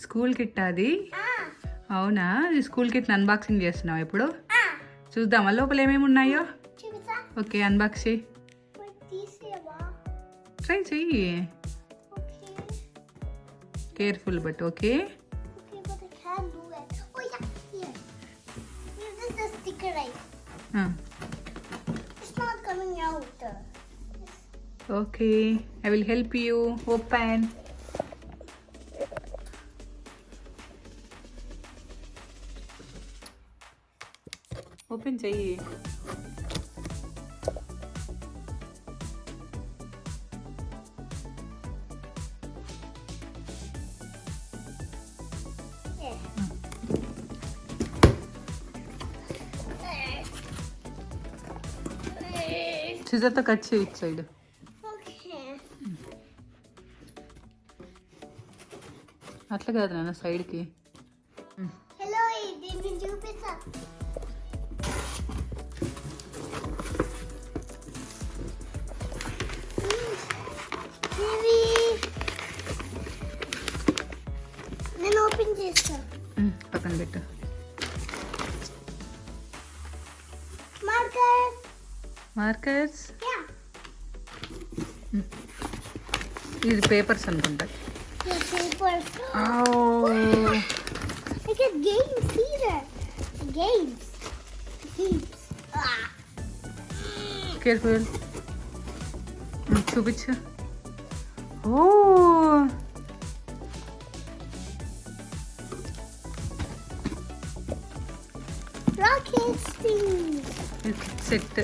School kit అది? అవునా, school kit unboxing చేస్తున్నావు ఇప్పుడు? చూద్దామా లోపల ఏమేమి ఉన్నాయో. ఓకే, అన్బాక్స్ చేయి. ట్రై చెయ్యి, careful but okay. Okay, I will help you. Open. Open చెయ్యి. సిజర్తో కట్ చేయి ఇటు సైడ్. అట్లా కాదు నాన్న, సైడ్కి. నేను ఓపెన్ చేస్తా. పక్కన పెట్టు. మార్కర్స్. ఇది పేపర్స్ అనుకుంటా. కేర్ఫుల్. చూపించు. ఓ, సెట్.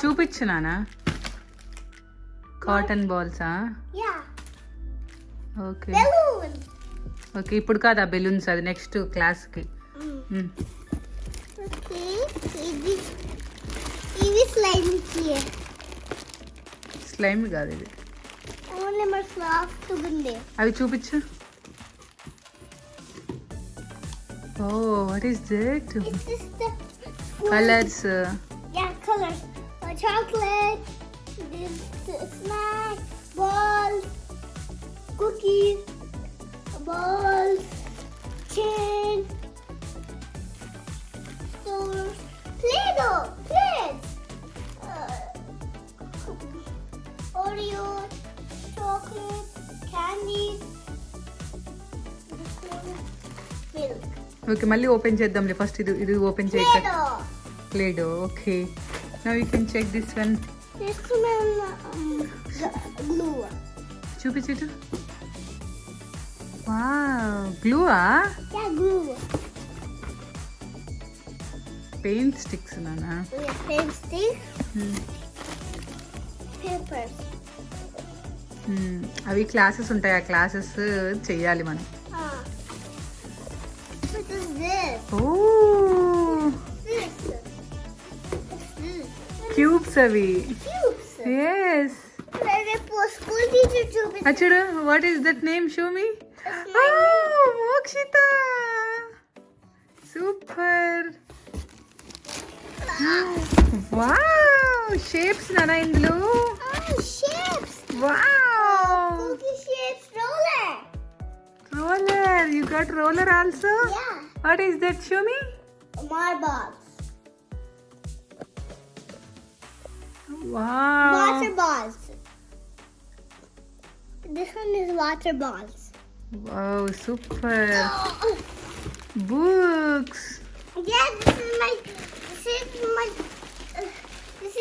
చూపించు నానా. కాటన్ బాల్సా? ఓకే ఓకే, ఇప్పుడు కాదా బెలూన్స్, అది నెక్స్ట్ క్లాస్కి. స్లైమ్ కాదు ఇది. అవి చూపించు. Oh, what is that? Colors. Yeah, colors. Chocolate, snack, balls, cookies, balls, chain, stores, Play-Doh, plates, Oreos, chocolate, candies, milk. Okay, మళ్ళీ ఓపెన్ చేద్దాంలే. ఫస్ట్ ఇది ఓపెన్ చేయక. Play Doh. Okay, now you can check this one. చూపించు. Wow, గ్లూవా? Paint sticks నానా. Paint sticks, papers. అవి classes ఉంటాయి, ఆ క్లాసెస్ చెయ్యాలి మనం. క్యూబ్స్ అవి. yes. School teacher చూపించు. అచ్చుడు, what is that name? show me. Mokshita, super. wow, shapes nana ఇందులో. Shapes. wow, Cookie shapes roller. you got roller also? Yeah. What is that? show me. Marbles. Wow. Water balls. This one is water balls. Wow, super. Books. Yeah, this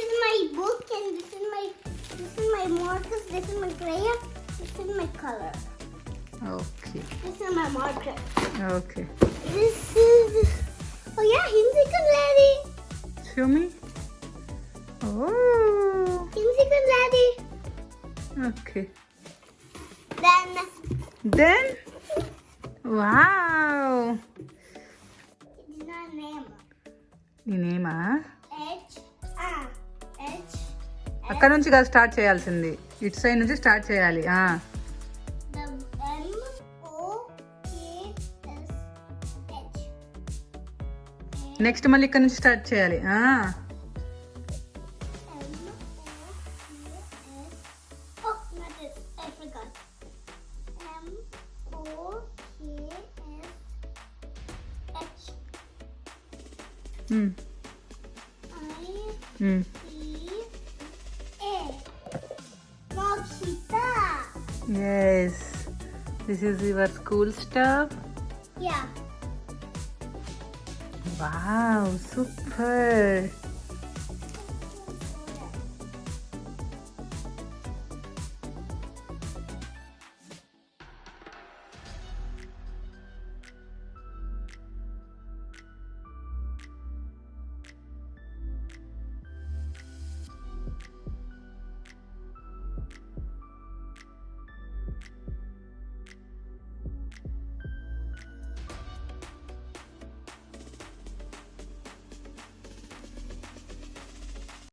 is my book, and this is my markers, this is my crayon, this is my color. Okay. This is my marker. Okay. This is, oh yeah, Hinsikan Lady. Show me. Oh. Hinsikan Lady. Okay. Then. Wow. It's not name. నీ నేమా? H. అక్కడ నుంచి కాదు start చేయాల్సింది, ఇటు side నుంచి start చేయాలి. Next మళ్ళీ ఇక్కడ నుంచి స్టార్ట్ చేయాలి. Hmm. Hmm. I-E-A. Mokshita. Yes. This is your school stuff. Yeah. Wow, super.